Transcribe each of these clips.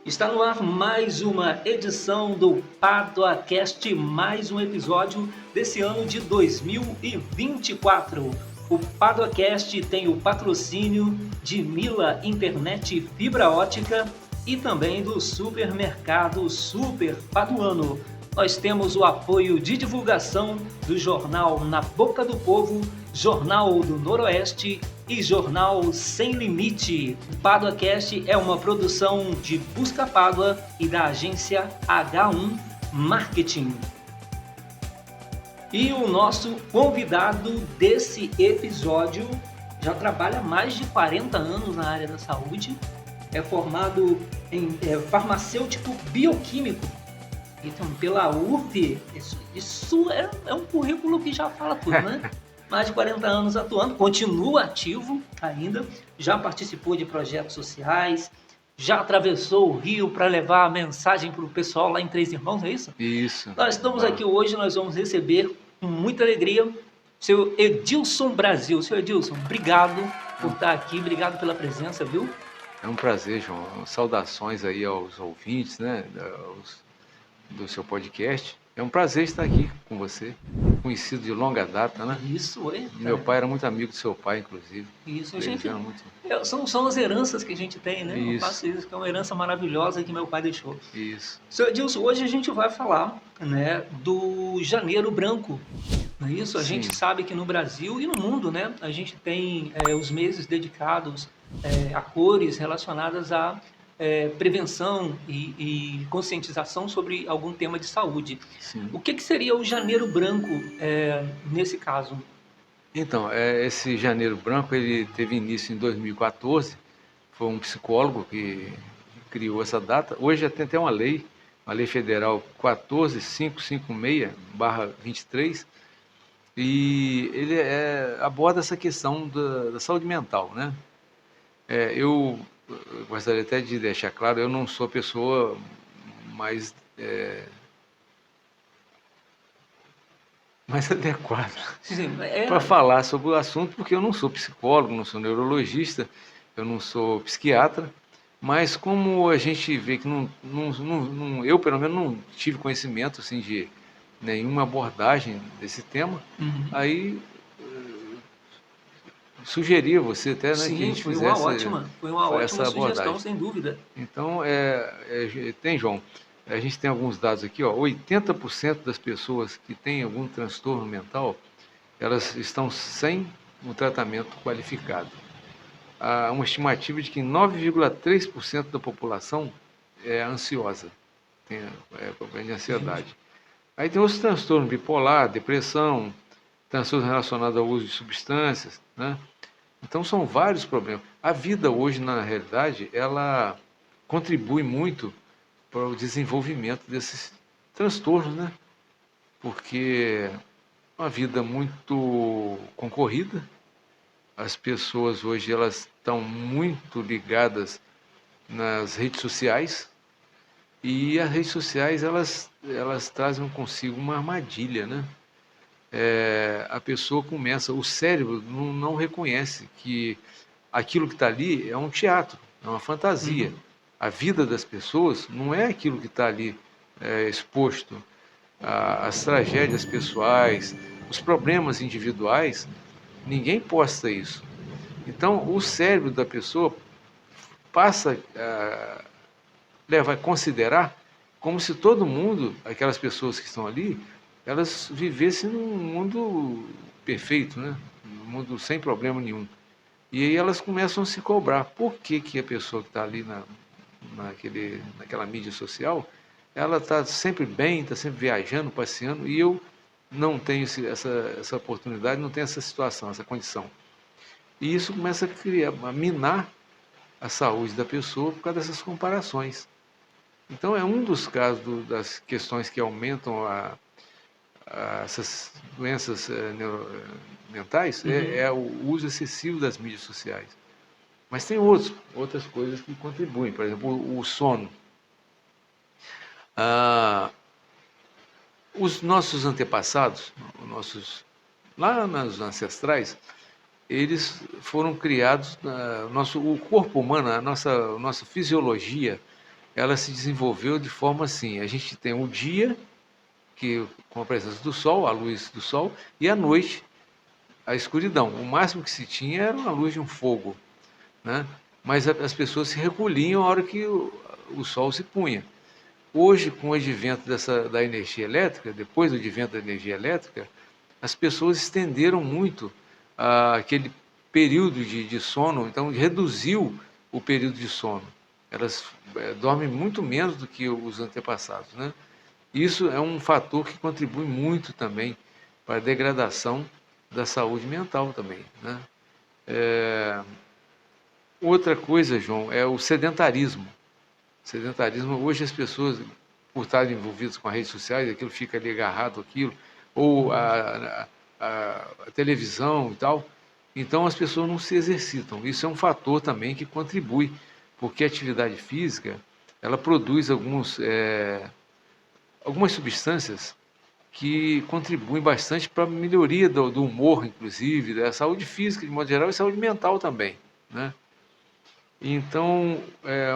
Está no ar mais uma edição do PadoaCast, mais um episódio desse ano de 2024. O PadoaCast tem o patrocínio de Mila Internet Fibra Ótica e também do supermercado Super Paduano. Nós temos o apoio de divulgação do jornal Na Boca do Povo, Jornal do Noroeste e Jornal Sem Limite. O PadoaCast é uma produção de Busca Pádua e da agência H1 Marketing. E o nosso convidado desse episódio já trabalha há mais de 40 anos na área da saúde, é formado em farmacêutico bioquímico, então, pela UF. Isso é um currículo que já fala tudo, né? Mais de 40 anos atuando, continua ativo ainda, já participou de projetos sociais, já atravessou o rio para levar a mensagem para o pessoal lá em Três Irmãos, não é isso? Isso. Nós estamos aqui hoje, nós vamos receber com muita alegria o seu Edilson Brasil. Seu Edilson, obrigado por estar aqui, obrigado pela presença, viu? É um prazer, João. Saudações aí aos ouvintes, né, do seu podcast. É um prazer estar aqui com você, conhecido de longa data, né? Isso, é. Meu pai era muito amigo do seu pai, inclusive. Isso, Eles eram muito... são as heranças que a gente tem, né? Isso. Eu faço isso, que é uma herança maravilhosa que meu pai deixou. Isso. Seu Edilson, hoje a gente vai falar, né, do Janeiro Branco, não é isso? A Sim. gente sabe que no Brasil e no mundo, né, a gente tem os meses dedicados a cores relacionadas à prevenção e conscientização sobre algum tema de saúde. Sim. O que seria o Janeiro Branco nesse caso? Então, esse Janeiro Branco, ele teve início em 2014, foi um psicólogo que criou essa data. Hoje já tem até uma lei federal 14556/23, e ele aborda essa questão da saúde mental, né? Eu gostaria até de deixar claro, eu não sou a pessoa mais adequada para falar sobre o assunto, porque eu não sou psicólogo, não sou neurologista, eu não sou psiquiatra, mas como a gente vê que eu pelo menos não tive conhecimento assim, de nenhuma abordagem desse tema, aí sugeria você até, né, Sim, que a gente foi fizesse uma ótima essa sugestão, abordagem. sem dúvida. Então, tem, João, a gente tem alguns dados aqui, ó, 80% das pessoas que têm algum transtorno mental, elas estão sem um tratamento qualificado. Há uma estimativa de que 9,3% da população é ansiosa, tem problema de ansiedade. Aí tem outros transtornos, bipolar, depressão, transtornos relacionados ao uso de substâncias, né? Então são vários problemas. A vida hoje, na realidade, ela contribui muito para o desenvolvimento desses transtornos, né? Porque é uma vida muito concorrida, as pessoas hoje elas estão muito ligadas nas redes sociais, e as redes sociais elas trazem consigo uma armadilha, né? A pessoa começa, o cérebro não reconhece que aquilo que está ali é um teatro, é uma fantasia. A vida das pessoas não é aquilo que está ali exposto. As tragédias pessoais, os problemas individuais, ninguém posta isso. Então, o cérebro da pessoa passa a considerar como se todo mundo, aquelas pessoas que estão ali, elas vivessem num mundo perfeito, né? Num mundo sem problema nenhum. E aí elas começam a se cobrar. Por que a pessoa que está ali naquela mídia social, ela está sempre bem, está sempre viajando, passeando, e eu não tenho essa oportunidade, não tenho essa situação, essa condição. E isso começa a minar a saúde da pessoa por causa dessas comparações. Então é um dos casos das questões que aumentam essas doenças mentais, é o uso excessivo das mídias sociais. Mas tem outras coisas que contribuem, por exemplo, o sono. Os nossos antepassados, lá nos ancestrais, eles foram criados, o corpo humano, a nossa fisiologia, ela se desenvolveu de forma assim, a gente tem o dia, que com a presença do sol, a luz do sol, e à noite, a escuridão. O máximo que se tinha era a luz de um fogo, né? Mas as pessoas se recolhiam a hora que o sol se punha. Hoje, com o advento da energia elétrica, depois do advento da energia elétrica, as pessoas estenderam muito aquele período de sono, então reduziu o período de sono. Elas dormem muito menos do que os antepassados, né? Isso é um fator que contribui muito também para a degradação da saúde mental também, né? Outra coisa, João, é o sedentarismo. Sedentarismo, hoje as pessoas, por estarem envolvidas com as redes sociais, aquilo fica ali agarrado àquilo, ou a televisão e tal, então as pessoas não se exercitam. Isso é um fator também que contribui, porque a atividade física, ela produz algumas substâncias que contribuem bastante para a melhoria do humor, inclusive, da saúde física de modo geral e saúde mental também, né? Então,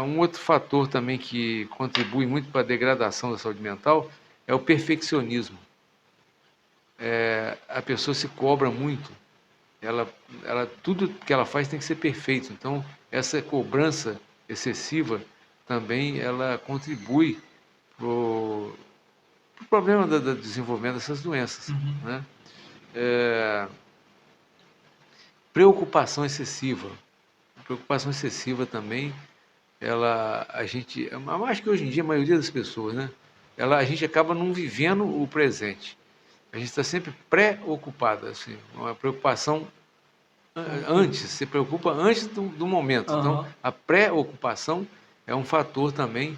um outro fator também que contribui muito para a degradação da saúde mental é o perfeccionismo. A pessoa se cobra muito, tudo que ela faz tem que ser perfeito. Então, essa cobrança excessiva também ela contribui para o problema do desenvolvimento dessas doenças, né? Preocupação excessiva. A preocupação excessiva também, eu acho que hoje em dia a maioria das pessoas, né? A gente acaba não vivendo o presente. A gente está sempre preocupado, assim, uma preocupação antes, se preocupa antes do momento. Então, a preocupação é um fator também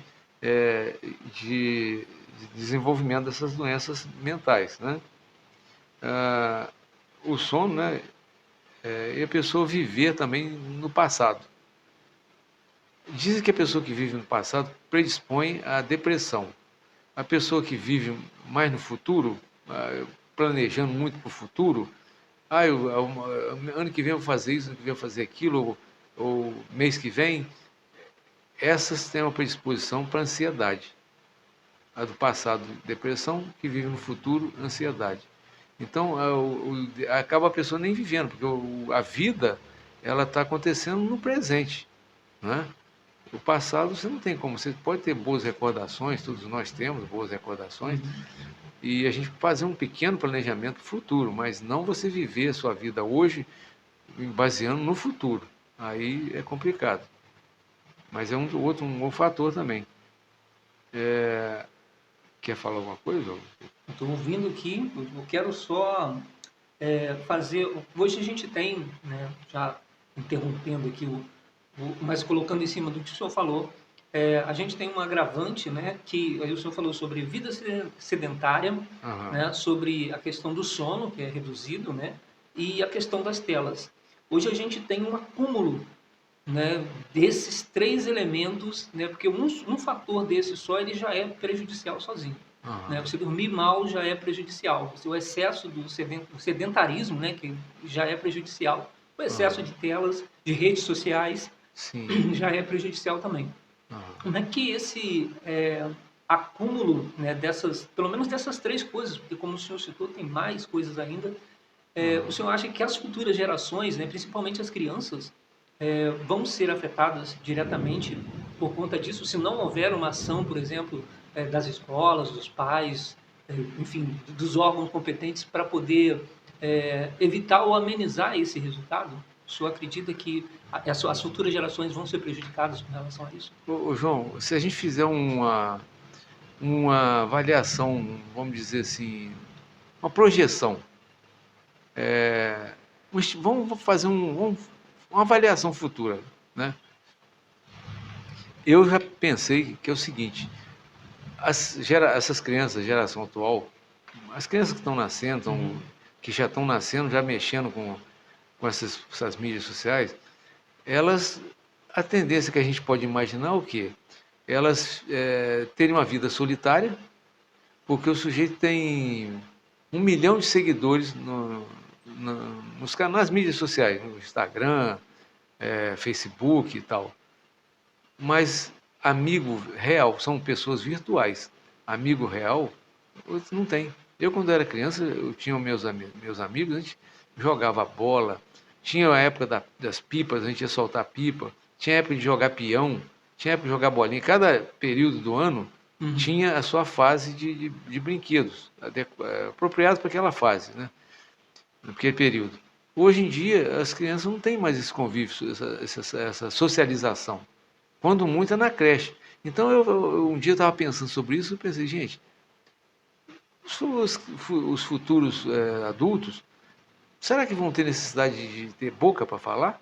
de desenvolvimento dessas doenças mentais, né? O sono, né? E a pessoa viver também no passado. Dizem que a pessoa que vive no passado predispõe à depressão. A pessoa que vive mais no futuro, planejando muito para o futuro, ano que vem eu vou fazer isso, ano que vem eu vou fazer aquilo, ou mês que vem, essas têm uma predisposição para ansiedade. A do passado, depressão, que vive no futuro, ansiedade. Então, acaba a pessoa nem vivendo, porque a vida ela está acontecendo no presente, né? O passado você não tem como, você pode ter boas recordações, todos nós temos boas recordações, e a gente fazer um pequeno planejamento futuro, mas não você viver a sua vida hoje baseando no futuro. Aí é complicado. Mas é um outro fator também. Quer falar alguma coisa? Estou ouvindo aqui, eu quero só fazer. Hoje a gente tem, né, já interrompendo aqui, mas colocando em cima do que o senhor falou, a gente tem um agravante, né, que aí o senhor falou sobre vida sedentária, né, sobre a questão do sono, que é reduzido, né, e a questão das telas. Hoje a gente tem um acúmulo, né, desses três elementos, né, porque um fator desse só ele já é prejudicial sozinho. Né? Você dormir mal já é prejudicial. O excesso do sedentarismo, né, que já é prejudicial. O excesso de telas, de redes sociais, sim, já é prejudicial também. Como é que esse acúmulo, né, pelo menos dessas três coisas, porque como o senhor citou, tem mais coisas ainda, o senhor acha que as futuras gerações, né, principalmente as crianças, vão ser afetadas diretamente por conta disso, se não houver uma ação, por exemplo, das escolas, dos pais, enfim, dos órgãos competentes para poder evitar ou amenizar esse resultado? O senhor acredita que as futuras gerações vão ser prejudicadas com relação a isso? Ô, João, se a gente fizer uma avaliação, vamos dizer assim, uma projeção, vamos fazer uma avaliação futura, né? Eu já pensei que é o seguinte: essas crianças, geração atual, as crianças que estão nascendo, que já estão nascendo, já mexendo com essas mídias sociais, a tendência que a gente pode imaginar é o quê? Elas terem uma vida solitária, porque o sujeito tem 1 milhão de seguidores nas mídias sociais, no Instagram, Facebook e tal. Mas amigo real, são pessoas virtuais. Amigo real, não tem. Eu, quando era criança, eu tinha meus amigos, a gente jogava bola, tinha a época das pipas, a gente ia soltar pipa, tinha a época de jogar peão, tinha a época de jogar bolinha. Cada período do ano tinha a sua fase de brinquedos, apropriados para aquela fase, né? Naquele período. Hoje em dia, as crianças não têm mais esse convívio, essa socialização. Quando muito é na creche. Então, um dia eu estava pensando sobre isso e pensei, gente, os futuros adultos, será que vão ter necessidade de ter boca para falar?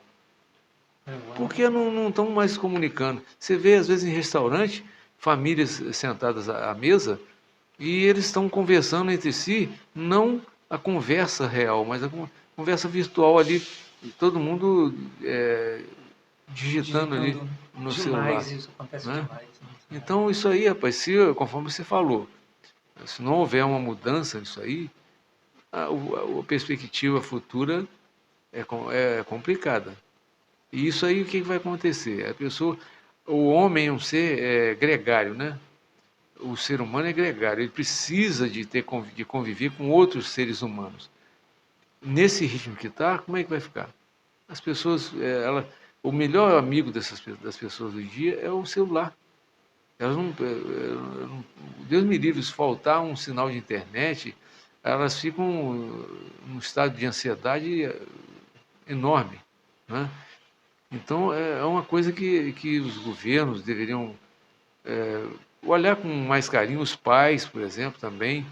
Porque não estão mais se comunicando. Você vê, às vezes, em restaurante, famílias sentadas à mesa e eles estão conversando entre si, não a conversa real, mas a conversa virtual ali, todo mundo digitando ali no celular. Isso acontece né? demais. Então, isso aí, rapaz, conforme você falou, se não houver uma mudança nisso aí, a perspectiva futura é complicada. E isso aí, o que vai acontecer? O homem é um ser gregário, né? O ser humano é gregário, ele precisa de conviver com outros seres humanos. Nesse ritmo que está, como é que vai ficar? As pessoas, o melhor amigo das pessoas hoje em dia é o celular. Elas Deus me livre, se faltar um sinal de internet, elas ficam num estado de ansiedade enorme, né? Então, é uma coisa que os governos deveriam olhar com mais carinho, os pais, por exemplo, também.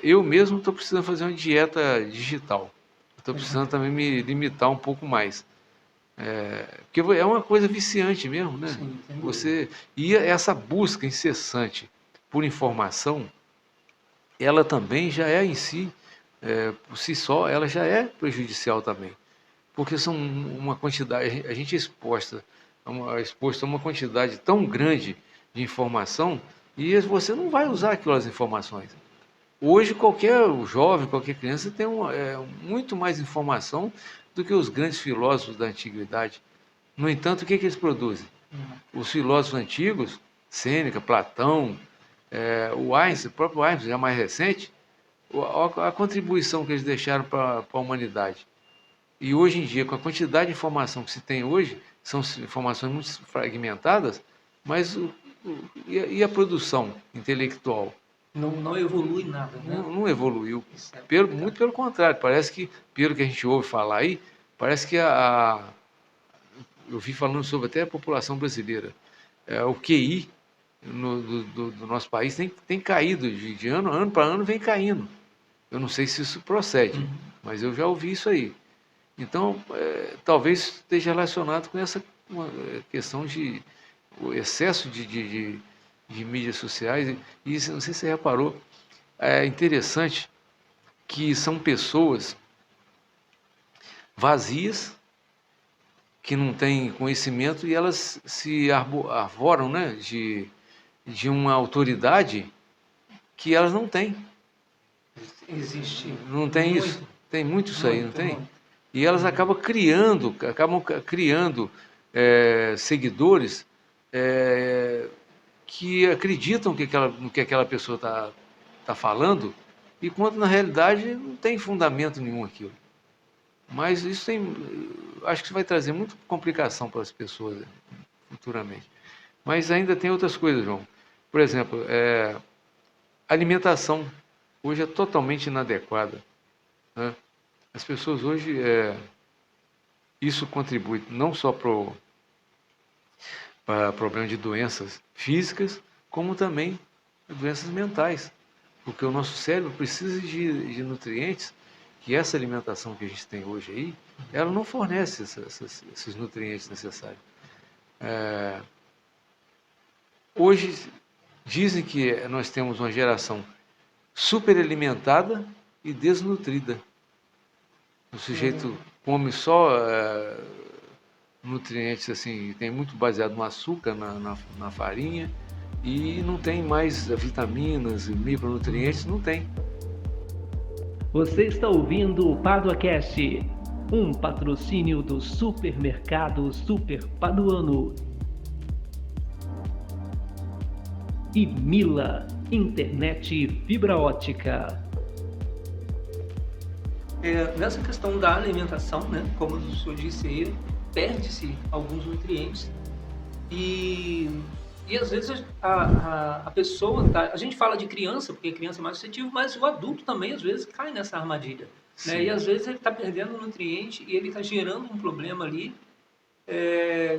Eu mesmo estou precisando fazer uma dieta digital. Estou precisando também me limitar um pouco mais. Porque é uma coisa viciante mesmo, né? Sim, e essa busca incessante por informação, ela também já é em si, por si só, ela já é prejudicial também. Porque são uma quantidade, a gente é exposto a uma quantidade tão grande de informação e você não vai usar aquelas informações. Hoje, qualquer jovem, qualquer criança tem muito mais informação do que os grandes filósofos da antiguidade. No entanto, o que eles produzem? Os filósofos antigos, Sêneca, Platão, o próprio Einstein, já mais recente, a contribuição que eles deixaram para a humanidade. E hoje em dia, com a quantidade de informação que se tem hoje, são informações muito fragmentadas, mas e a produção intelectual? Não evolui nada, né? Não evoluiu. Muito pelo contrário, parece que, pelo que a gente ouve falar aí, parece que eu vi falando sobre até a população brasileira, o QI do nosso país tem caído, de ano para ano vem caindo. Eu não sei se isso procede, mas eu já ouvi isso aí. Então, talvez esteja relacionado com essa questão de o excesso de mídias sociais. E não sei se você reparou, é interessante que são pessoas vazias, que não têm conhecimento, e elas se arvoram, né, de uma autoridade que elas não têm. Existe. Não tem muito, isso? Tem muito isso aí, não tem? Muito. E elas acabam criando seguidores que acreditam no que aquela pessoa está falando, e quando na realidade não tem fundamento nenhum aquilo. Mas isso acho que isso vai trazer muita complicação para as pessoas futuramente. Mas ainda tem outras coisas, João. Por exemplo, a alimentação hoje é totalmente inadequada, né? As pessoas hoje, isso contribui não só para problema de doenças físicas, como também doenças mentais, porque o nosso cérebro precisa de nutrientes que essa alimentação que a gente tem hoje aí, ela não fornece esses nutrientes necessários. Hoje dizem que nós temos uma geração superalimentada e desnutrida. O sujeito come só nutrientes assim, tem muito baseado no açúcar, na farinha, e não tem mais vitaminas e micronutrientes, não tem. Você está ouvindo o PaduaCast, um patrocínio do supermercado Super Paduano. e Mila, internet fibra ótica. Nessa questão da alimentação, né, como o senhor disse aí, perde-se alguns nutrientes e às vezes a pessoa, a gente fala de criança, porque a criança é mais suscetível, mas o adulto também às vezes cai nessa armadilha. Né? E Sim, às vezes ele está perdendo nutriente e ele está gerando um problema ali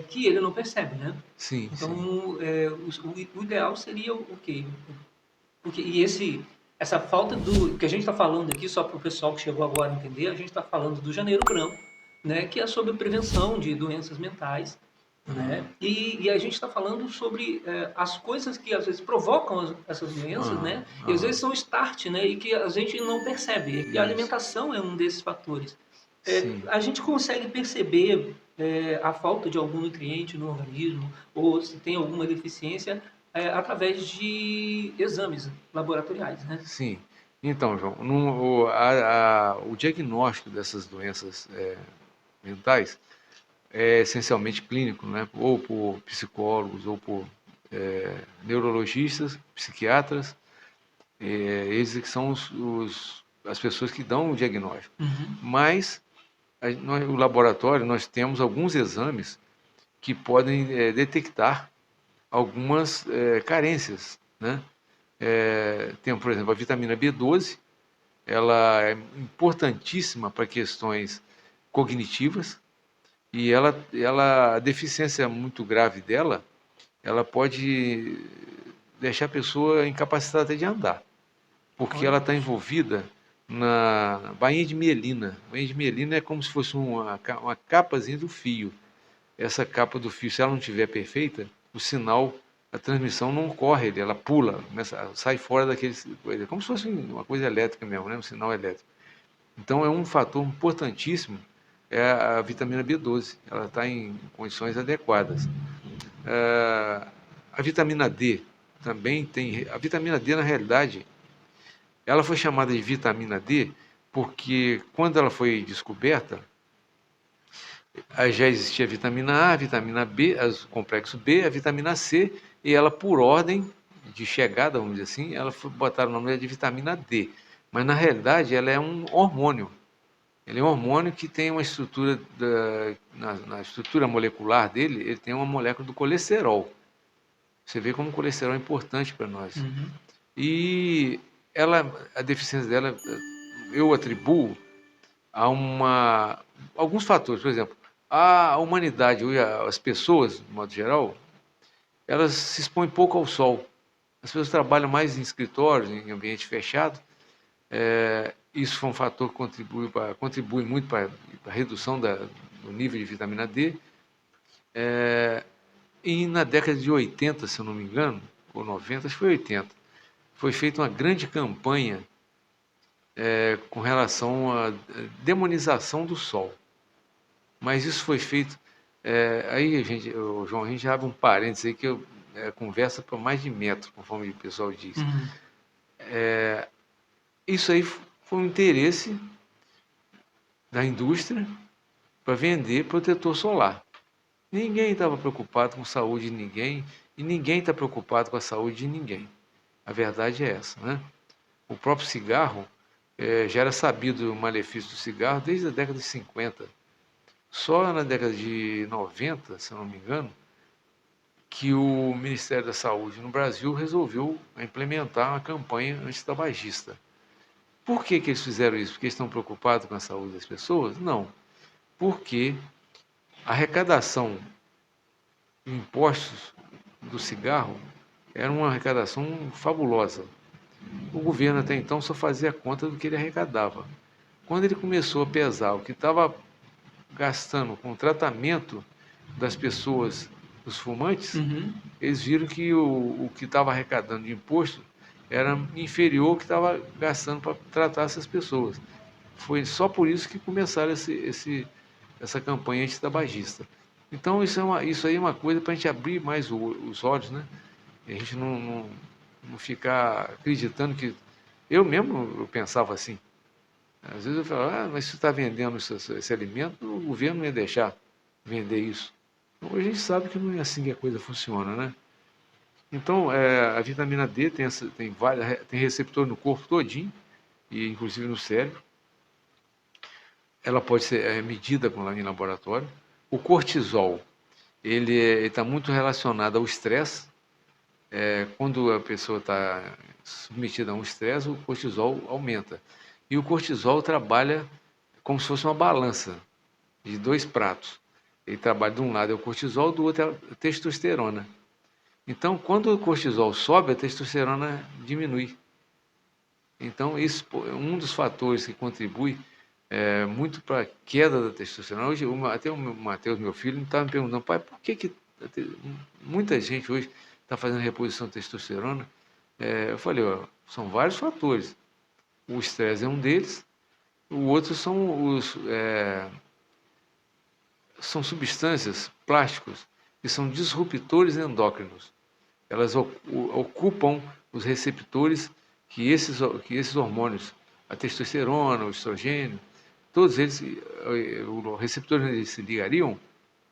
que ele não percebe, né? sim, Então, sim. o ideal seria o quê? Porque, essa falta do que a gente está falando aqui, só para o pessoal que chegou agora entender, a gente está falando do Janeiro Branco, né, que é sobre prevenção de doenças mentais, né, e a gente está falando sobre as coisas que às vezes provocam essas doenças, Aham, né, e às vezes aham. são start, né, e que a gente não percebe. E a Isso. alimentação é um desses fatores. Sim, A gente consegue perceber a falta de algum nutriente no organismo ou se tem alguma deficiência através de exames laboratoriais, né? sim. Então, João, o diagnóstico dessas doenças mentais é essencialmente clínico, né? Ou por psicólogos, ou por neurologistas, psiquiatras, eles que são as pessoas que dão o diagnóstico. Uhum. Mas o laboratório, nós temos alguns exames que podem detectar algumas carências, né? Tem, por exemplo, a vitamina B12, ela é importantíssima para questões cognitivas e a deficiência muito grave dela, ela pode deixar a pessoa incapacitada até de andar, porque ela Olha, está envolvida na bainha de mielina. A bainha de mielina é como se fosse uma capazinha do fio. Essa capa do fio, se ela não estiver perfeita, o sinal, a transmissão não corre, ela pula, sai fora daquele coisa, como se fosse uma coisa elétrica mesmo, né? Um sinal elétrico. Então é um fator importantíssimo, é a vitamina B12, ela está em condições adequadas. A vitamina D também tem, a vitamina D na realidade, ela foi chamada de vitamina D porque quando ela foi descoberta, já existia a vitamina A, a vitamina B, o complexo B, a vitamina C, e ela, por ordem de chegada, vamos dizer assim, ela foi botar o nome de vitamina D. Mas, na realidade, ela é um hormônio. Ele é um hormônio que tem uma estrutura, na estrutura molecular dele, ele tem uma molécula do colesterol. Você vê como o colesterol é importante para nós. uhum. E a deficiência dela, eu atribuo a alguns fatores. Por exemplo, a humanidade, as pessoas, de modo geral, elas se expõem pouco ao sol. As pessoas trabalham mais em escritórios, em ambiente fechado. Isso foi um fator que contribui muito para a redução do nível de vitamina D. E na década de 80, se eu não me engano, ou 90, acho que foi 80, foi feita uma grande campanha com relação à demonização do sol. Mas isso foi feito. Aí, João, a gente abre um parênteses aí que conversa para mais de metro, conforme o pessoal diz. Uhum. Isso aí foi um interesse da indústria para vender protetor solar. Ninguém estava preocupado com a saúde de ninguém e ninguém está preocupado com a saúde de ninguém. A verdade é essa, né? O próprio cigarro já era sabido o malefício do cigarro desde a década de 50. Só na década de 90, se eu não me engano, que o Ministério da Saúde no Brasil resolveu implementar uma campanha antitabagista. Por que eles fizeram isso? Porque eles estão preocupados com a saúde das pessoas? Não. Porque a arrecadação de impostos do cigarro era uma arrecadação fabulosa. O governo até então só fazia conta do que ele arrecadava. Quando ele começou a pesar o que estava gastando com o tratamento das pessoas, dos fumantes, Uhum. eles viram que o que estava arrecadando de imposto era inferior ao que estava gastando para tratar essas pessoas. Foi só por isso que começaram essa campanha antitabagista. Então, isso aí é uma coisa para a gente abrir mais os olhos, né? E a gente não ficar acreditando que. Eu mesmo eu pensava assim. Às vezes eu falava, mas se você está vendendo esse alimento, o governo não ia deixar vender isso. Hoje a gente sabe que não é assim que a coisa funciona, né? Então, a vitamina D tem receptor no corpo todinho, e inclusive no cérebro. Ela pode ser medida em laboratório. O cortisol, ele está muito relacionado ao estresse. Quando a pessoa está submetida a um estresse, o cortisol aumenta. E o cortisol trabalha como se fosse uma balança de dois pratos. Ele trabalha de um lado é o cortisol, do outro é a testosterona. Então, quando o cortisol sobe, a testosterona diminui. Então, isso é um dos fatores que contribui muito para a queda da testosterona. Hoje, até o Matheus, meu filho, estava me perguntando, pai, por que muita gente hoje está fazendo reposição de testosterona? Eu falei, são vários fatores. O estresse é um deles, o outro são substâncias plásticas que são disruptores endócrinos. Elas ocupam os receptores que esses hormônios, a testosterona, o estrogênio, todos eles, os receptores eles se ligariam,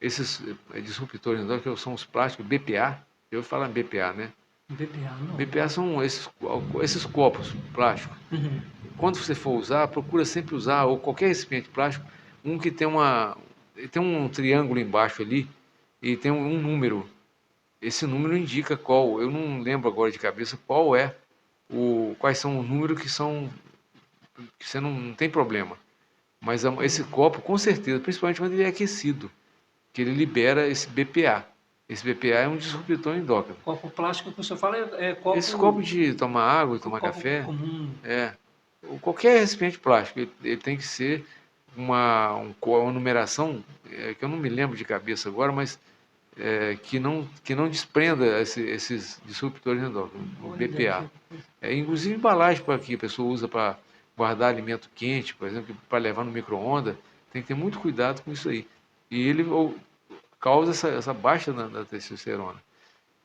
esses disruptores endócrinos são os plásticos, BPA, eu vou falar BPA, né? BPA, não. BPA são esses copos plásticos. Uhum. Quando você for usar, procura sempre usar, ou qualquer recipiente plástico, um que tem um triângulo embaixo ali, e tem um número. Esse número indica qual, eu não lembro agora de cabeça quais são os números que você não tem problema. Mas esse copo, com certeza, principalmente quando ele é aquecido, que ele libera esse BPA. Esse BPA é um disruptor endócrino. Copo plástico que o senhor fala é copo... Esse copo de tomar água, de tomar copo café, comum. qualquer recipiente plástico, ele tem que ser uma numeração, que eu não me lembro de cabeça agora, mas que não desprenda esses disruptores endócrinos, o BPA. Inclusive embalagem para que a pessoa usa para guardar alimento quente, por exemplo, para levar no micro-ondas, tem que ter muito cuidado com isso aí. E ele causa essa baixa da testosterona.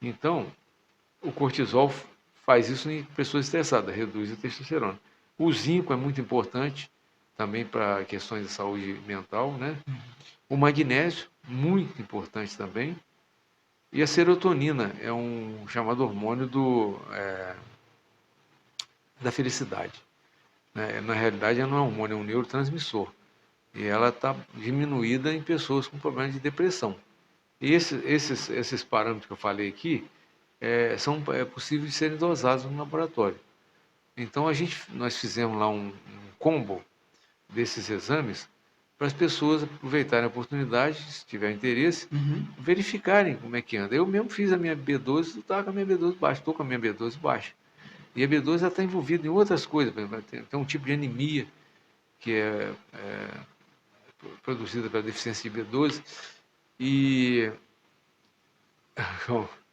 Então, o cortisol faz isso em pessoas estressadas, reduz a testosterona. O zinco é muito importante também para questões de saúde mental, né? O magnésio, muito importante também. E a serotonina é um chamado hormônio da felicidade. Né? Na realidade, ela não é um hormônio, é um neurotransmissor. E ela está diminuída em pessoas com problemas de depressão. E esses parâmetros que eu falei aqui são possíveis de serem dosados no laboratório. Então, nós fizemos lá um combo desses exames para as pessoas aproveitarem a oportunidade, se tiver interesse, verificarem como é que anda. Eu mesmo fiz a minha B12, estava com a minha B12 baixa, estou com a minha B12 baixa. E a B12 está envolvida em outras coisas, tem um tipo de anemia que é produzida pela deficiência de B12, e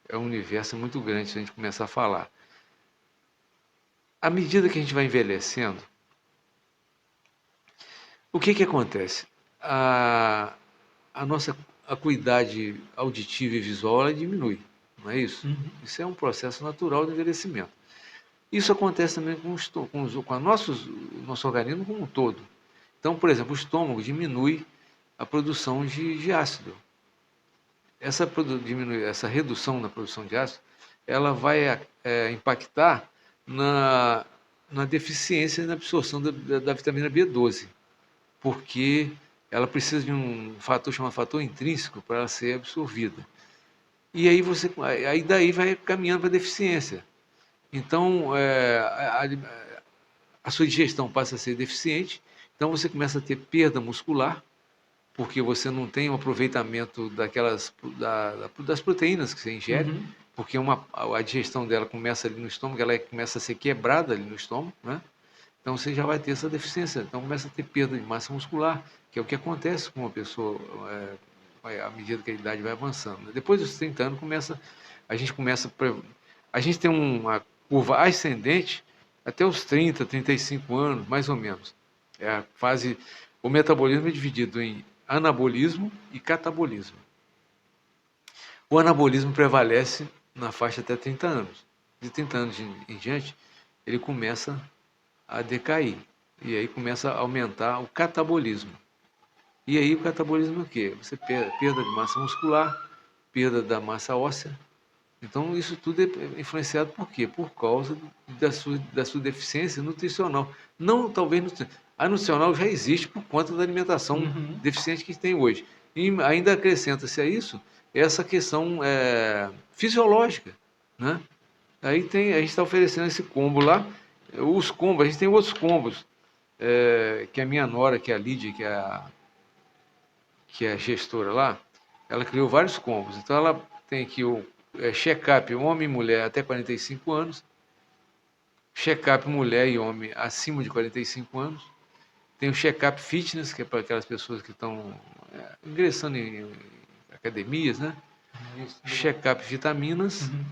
é um universo muito grande se a gente começar a falar. À medida que a gente vai envelhecendo, o que acontece? A nossa acuidade auditiva e visual ela diminui, não é isso? Isso é um processo natural do envelhecimento. Isso acontece também com o nosso organismo como um todo. Então, por exemplo, o estômago diminui a produção de ácido. Essa redução na produção de ácido, ela vai impactar na deficiência na absorção da vitamina B12, porque ela precisa de um fator chamado fator intrínseco para ela ser absorvida. E aí daí vai caminhando para a deficiência. Então, a sua digestão passa a ser deficiente, então você começa a ter perda muscular, porque você não tem um aproveitamento das proteínas que você ingere, porque a digestão dela começa ali no estômago, ela começa a ser quebrada ali no estômago, né? Então você já vai ter essa deficiência, então começa a ter perda de massa muscular, que é o que acontece com uma pessoa à medida que a idade vai avançando. Depois dos 30 anos a gente tem uma curva ascendente até os 30, 35 anos, mais ou menos. O metabolismo é dividido em anabolismo e catabolismo. O anabolismo prevalece na faixa até 30 anos. De 30 anos em diante, ele começa a decair. E aí começa a aumentar o catabolismo. E aí o catabolismo é o quê? Você perda de massa muscular, perda da massa óssea, Então, isso tudo é influenciado por quê? Por causa da sua deficiência nutricional. Não, talvez, a nutricional já existe por conta da alimentação Uhum. deficiente que tem hoje. E ainda acrescenta-se a isso essa questão fisiológica, né? Aí a gente está oferecendo esse combo lá. Os combos, a gente tem outros combos, que a minha nora, que é a Lídia, que é a gestora lá, ela criou vários combos. Então ela tem aqui o check-up homem e mulher até 45 anos, check-up mulher e homem acima de 45 anos, tem o check-up fitness, que é para aquelas pessoas que estão ingressando em academias, né? Check-up vitaminas, Uhum.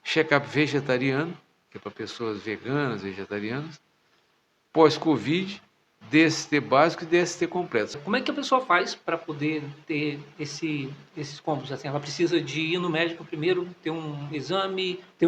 check-up vegetariano, que é para pessoas veganas, vegetarianas, pós-Covid, DST básico e DST completo. Como é que a pessoa faz para poder ter esses combos? Assim, ela precisa de ir no médico primeiro, ter um exame, ter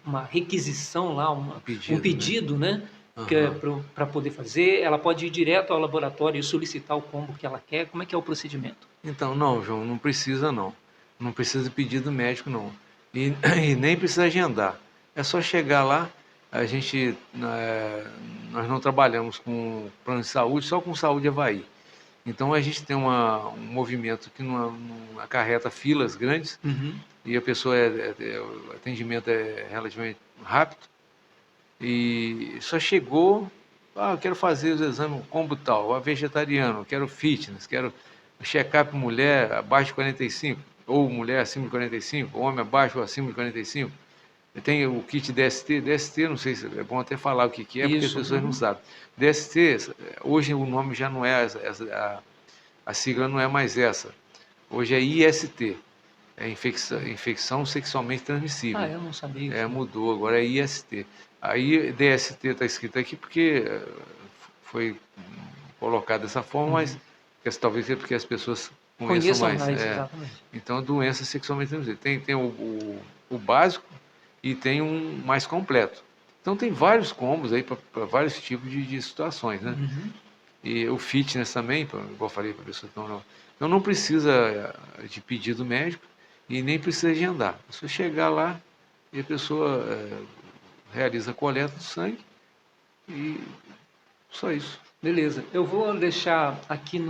uma requisição lá, um pedido, né? Que é Uhum. para poder fazer. Ela pode ir direto ao laboratório e solicitar o combo que ela quer. Como é que é o procedimento? Então, não, João, não precisa não. Não precisa de pedido médico, não. E nem precisa agendar. É só chegar lá. A gente, nós não trabalhamos com plano de saúde, só com saúde Havaí. Então a gente tem um movimento que não acarreta filas grandes Uhum. e a pessoa, o atendimento é relativamente rápido. E só chegou, eu quero fazer os exames combo tal, vegetariano, quero fitness, quero check-up mulher abaixo de 45, ou mulher acima de 45, homem abaixo ou acima de 45. Tem o kit DST, DST, não sei se é bom até falar o que é, porque as Isso. pessoas não Uhum. sabem. DST, hoje o nome já não é, a sigla não é mais essa. Hoje é IST, é infecção sexualmente Ah, transmissível. eu não sabia isso. Mudou, agora é IST. Aí DST está escrito aqui porque foi colocado dessa forma, mas Uhum. talvez é porque as pessoas conheçam Conheçam mais. mais, exatamente. Então, doença sexualmente transmissível. Tem o básico e tem um mais completo. Então, tem vários combos aí para vários tipos de situações, né? Uhum. E o fitness também, igual eu falei para a pessoa, então não precisa de pedido médico e nem precisa agendar. É só chegar lá e a pessoa realiza a coleta do sangue e só isso. Beleza. Eu vou deixar aqui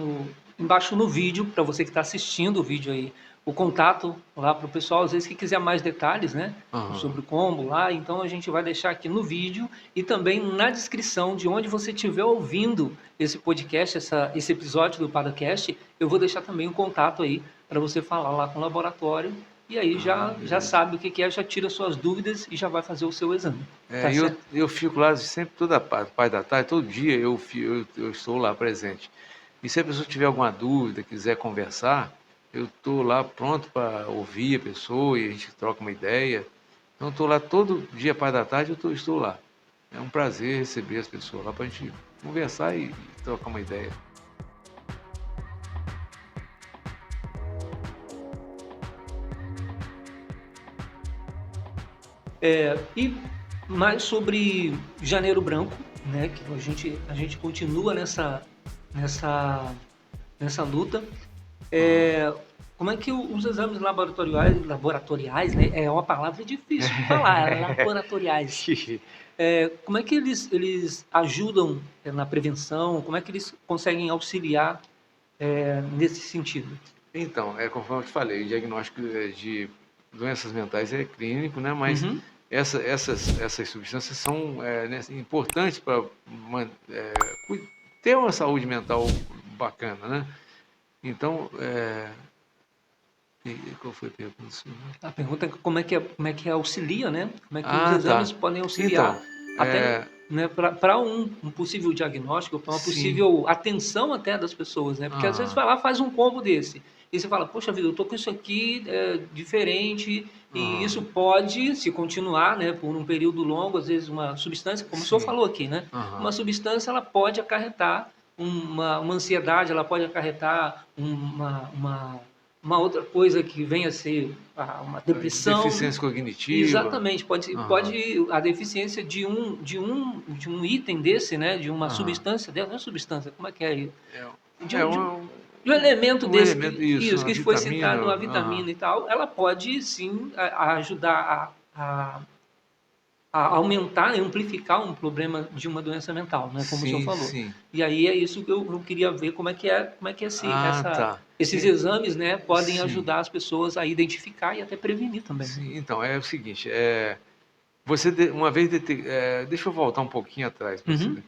embaixo no vídeo, para você que está assistindo o vídeo aí, o contato lá para o pessoal, às vezes que quiser mais detalhes, né? Aham. Sobre o combo lá, então a gente vai deixar aqui no vídeo e também na descrição de onde você estiver ouvindo esse podcast, esse episódio do Padocast, eu vou deixar também um contato aí para você falar lá com o laboratório e aí já Beleza. sabe o que é, já tira suas dúvidas e já vai fazer o seu exame. Tá Eu, certo? eu fico lá sempre, toda parte da tarde, todo dia eu estou lá presente. E se a pessoa tiver alguma dúvida, quiser conversar, eu estou lá pronto para ouvir a pessoa e a gente troca uma ideia. Então, eu estou lá todo dia, parte da tarde, estou lá. É um prazer receber as pessoas lá para a gente conversar e trocar uma ideia. E mais sobre Janeiro Branco, né, que a gente continua nessa, nessa luta. Aham. Como é que os exames laboratoriais, né, é uma palavra difícil de falar, laboratoriais. Como é que eles ajudam na prevenção? Como é que eles conseguem auxiliar nesse sentido? Então, conforme eu te falei, o diagnóstico de doenças mentais é clínico, né? Mas Uhum. essas substâncias são né, importantes para ter uma saúde mental bacana, né? Então, qual foi a pergunta? A pergunta é como é que auxilia, né? Como é que os Ah, exames tá. podem auxiliar Então, até, é, né, para um possível diagnóstico, para uma sim. possível atenção até das pessoas, né? Porque às vezes Aham, vai lá faz um combo desse e você fala, poxa vida, eu tô com isso aqui diferente e isso aham, pode, se continuar, né, por um período longo, às vezes uma substância, como o senhor sim. falou aqui, né? Uma Aham, substância ela pode acarretar uma ansiedade, ela pode acarretar uma outra coisa que venha a ser uma depressão. deficiência cognitiva. Exatamente, Aham, pode a deficiência de um item desse, né, de uma aham. substância dessa, não é substância, como é que é? É, De, é um- de, uma, de um elemento Um desse, elemento, isso, isso, uma que foi vitamina. citado, uma Aham. vitamina e tal, ela pode sim ajudar a aumentar, amplificar um problema de uma doença mental, né, como o senhor Sim, falou. sim. E aí é isso que eu queria ver como é que Ah, tá. esses exames, né, podem Sim, ajudar as pessoas a identificar e até prevenir também, né? sim. Então, é o seguinte, uma vez, deixa eu voltar um pouquinho atrás para você Uhum. ver.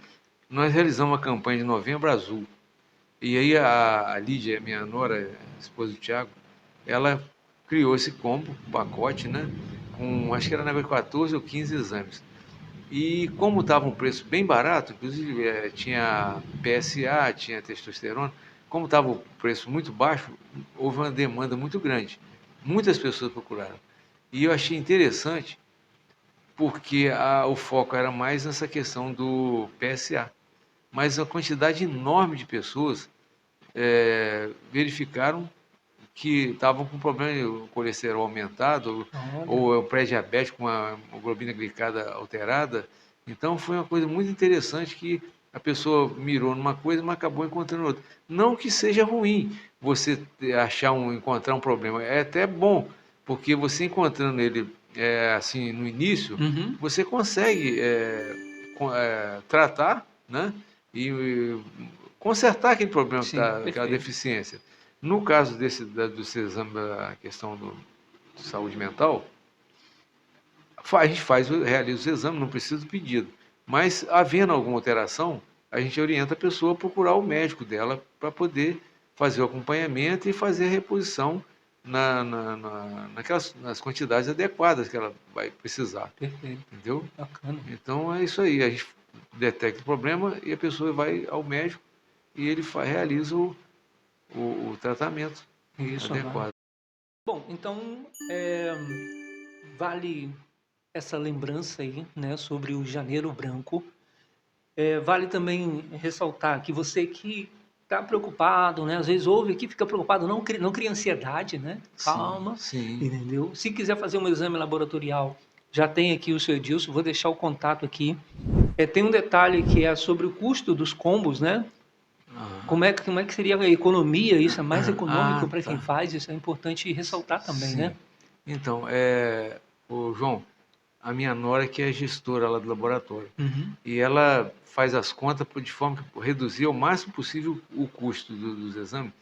Nós realizamos uma campanha de Novembro Azul. E aí a Lídia, minha nora, esposa do Thiago, ela criou esse combo, pacote, né? Com, acho que era na época 14 ou 15 exames. E como estava um preço bem barato, inclusive tinha PSA, tinha testosterona, como estava o preço muito baixo, houve uma demanda muito grande. Muitas pessoas procuraram. E eu achei interessante porque o foco era mais nessa questão do PSA. Mas a quantidade enorme de pessoas verificaram que estavam com problema de colesterol aumentado Olha, ou pré-diabético com a hemoglobina glicada alterada. Então foi uma coisa muito interessante que a pessoa mirou numa coisa, mas acabou encontrando outra. Não que seja ruim você encontrar um problema, é até bom, porque você encontrando ele assim no início, uhum. você consegue tratar, né? E consertar aquele problema que Sim, está, aquela perfeito. deficiência. No caso desse exame da questão de saúde mental, a gente realiza os exames, não precisa do pedido. Mas, havendo alguma alteração, a gente orienta a pessoa a procurar o médico dela para poder fazer o acompanhamento e fazer a reposição nas quantidades adequadas que ela vai precisar. Perfeito, Entendeu? bacana. Então, é isso aí. A gente detecta o problema e a pessoa vai ao médico e ele realiza o tratamento Isso, aham. adequado. Bom, então vale essa lembrança aí, né, sobre o Janeiro Branco. Vale também ressaltar que você que está preocupado, né, às vezes ouve aqui, fica preocupado, não cria ansiedade, né? Sim, Calma, sim. entendeu? Se quiser fazer um exame laboratorial, já tem aqui o seu Edilson, vou deixar o contato aqui. Tem um detalhe que é sobre o custo dos combos, né? Aham. Como é que seria a economia? Isso é mais econômico Ah, para quem tá. faz, isso é importante ressaltar também, né? Sim. Então, o João, a minha nora que é gestora lá do laboratório. Uhum. E ela faz as contas de forma que reduzir ao máximo possível o custo dos exames,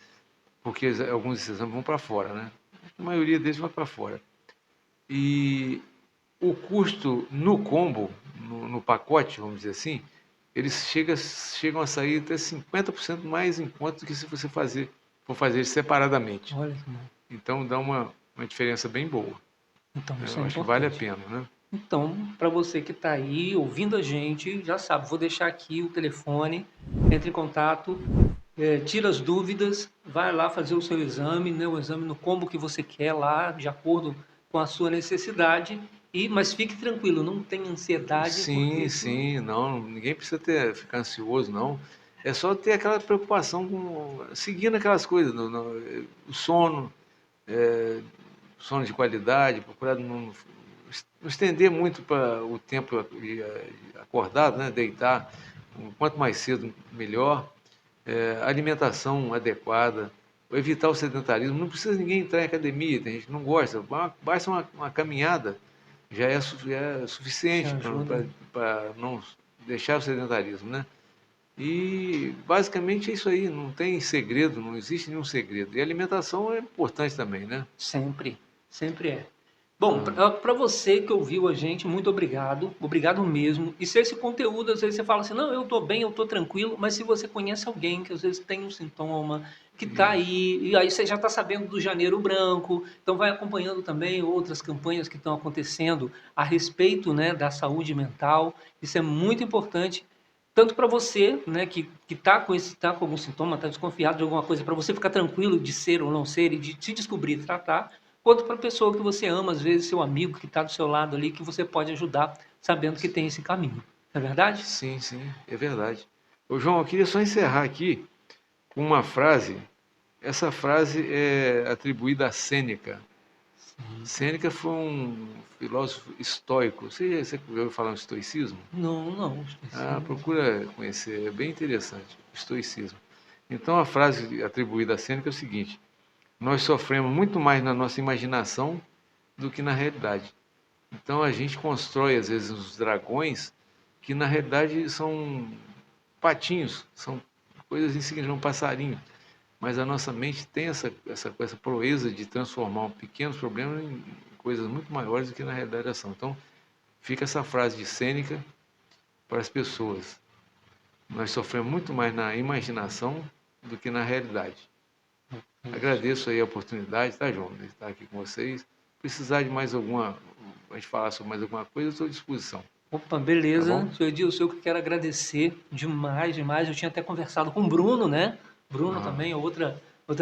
porque alguns desses exames vão para fora, né? A maioria deles vai para fora. E o custo no combo, no pacote, vamos dizer assim, eles chegam a sair até 50% mais em conta do que se você for fazer separadamente. Olha que bom. Então dá uma diferença bem boa. Então, isso é Eu acho que vale a importante. pena, né? Então, para você que está aí ouvindo a gente, já sabe, vou deixar aqui o telefone, entre em contato, tira as dúvidas, vai lá fazer o seu exame, né, o exame no combo que você quer lá, de acordo com a sua necessidade, mas fique tranquilo, não tenha ansiedade, porque Sim, isso sim, não, ninguém precisa ficar ansioso, não. É só ter aquela preocupação seguindo aquelas coisas, o sono, é, sono de qualidade, procurar não estender muito para o tempo acordado, né? Deitar, quanto mais cedo, melhor. Alimentação adequada, evitar o sedentarismo. Não precisa ninguém entrar em academia, tem gente que não gosta. Basta uma caminhada, já é já suficiente ajuda. para não deixar o sedentarismo, né? E basicamente é isso aí, não tem segredo, não existe nenhum segredo. E a alimentação é importante também, né? Sempre, sempre é. Bom, Ah, para você que ouviu a gente, muito obrigado, obrigado mesmo. E se esse conteúdo, às vezes você fala assim, não, eu estou bem, eu estou tranquilo, mas se você conhece alguém que às vezes tem um sintoma, que está isso. aí, e aí você já está sabendo do Janeiro Branco, então vai acompanhando também outras campanhas que estão acontecendo a respeito, né, da saúde mental. Isso é muito importante, tanto para você, né, que tá com algum sintoma, está desconfiado de alguma coisa, para você ficar tranquilo de ser ou não ser e de se descobrir e tratar, quanto para a pessoa que você ama, às vezes seu amigo que está do seu lado ali, que você pode ajudar, sabendo que tem esse caminho. Não é verdade? Sim, sim, é verdade. Ô, João, eu queria só encerrar aqui com uma frase. Essa frase é atribuída a Sêneca. Sim. Sêneca foi um filósofo estoico. Você ouviu falar no estoicismo? Não, não. Ah, procura conhecer, é bem interessante, estoicismo. Então a frase atribuída a Sêneca é o seguinte: nós sofremos muito mais na nossa imaginação do que na realidade. Então a gente constrói às vezes os dragões que na realidade são patinhos, são coisas insignificantes, um passarinho. Mas a nossa mente tem essa proeza de transformar pequenos problemas em coisas muito maiores do que na realidade são. Então fica essa frase de Sêneca para as pessoas: nós sofremos muito mais na imaginação do que na realidade. Agradeço aí a oportunidade, tá, João, de estar aqui com vocês. Precisar de mais a gente falar sobre mais alguma coisa, eu estou à disposição. Opa, beleza. Tá bom? Senhor Edilson, eu que quero agradecer demais. Eu tinha até conversado com o Bruno, né? Bruno também é outra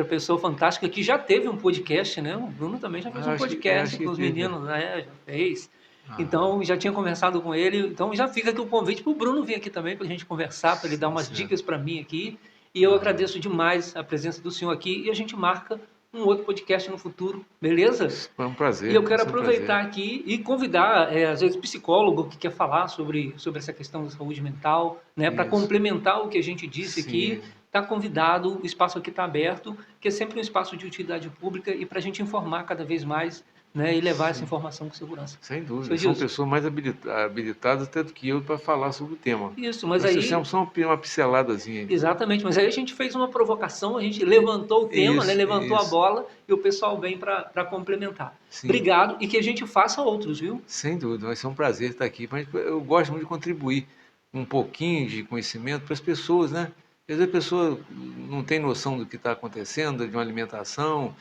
pessoa fantástica que já teve um podcast, né? O Bruno também já fez um podcast com os meninos, né? Já fez. Então, já tinha conversado com ele. Então, já fica aqui o convite para o Bruno vir aqui também, para a gente conversar, para ele dar umas dicas para mim aqui. E eu agradeço demais a presença do senhor aqui e a gente marca um outro podcast no futuro, beleza? Foi um prazer. E eu quero aproveitar aqui e convidar, às vezes, psicólogo que quer falar sobre essa questão da saúde mental, né? Para complementar o que a gente disse aqui, está convidado, o espaço aqui está aberto, que é sempre um espaço de utilidade pública e para a gente informar cada vez mais, né? E levar essa informação com segurança. Sem dúvida, são pessoas mais habilitadas até do que eu para falar sobre o tema. Isso, mas aí... Só uma pinceladazinha. Exatamente, mas aí a gente fez uma provocação, a gente levantou o tema, né? Levantou a bola e o pessoal vem para complementar. Sim. Obrigado e que a gente faça outros, viu? Sem dúvida, vai ser um prazer estar aqui. Mas eu gosto muito de contribuir um pouquinho de conhecimento para as pessoas, né? Às vezes a pessoa não tem noção do que está acontecendo, de uma alimentação,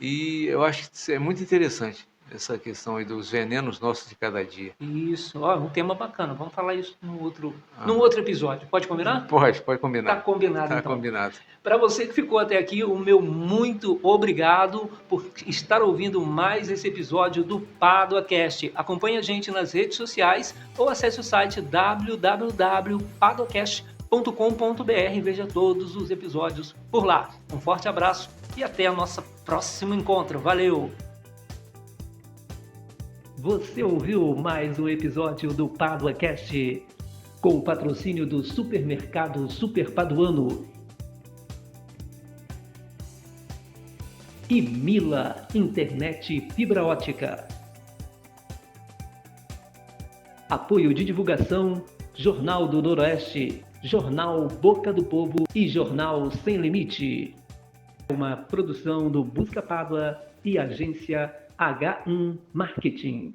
e eu acho que é muito interessante essa questão aí dos venenos nossos de cada dia. Isso, um tema bacana. Vamos falar isso num outro episódio. Pode combinar? Pode combinar. Tá combinado, então. Tá combinado. Para você que ficou até aqui, o meu muito obrigado por estar ouvindo mais esse episódio do PaduaCast. Acompanhe a gente nas redes sociais ou acesse o site www.paduacast.com.br e veja todos os episódios por lá. Um forte abraço e até o nosso próximo encontro. Valeu! Você ouviu mais um episódio do PaduaCast com o patrocínio do supermercado Super Paduano e Mila Internet Fibra Ótica. Apoio de divulgação: Jornal do Noroeste, Jornal Boca do Povo e Jornal Sem Limite. Uma produção do Busca Pádua e agência H1 Marketing.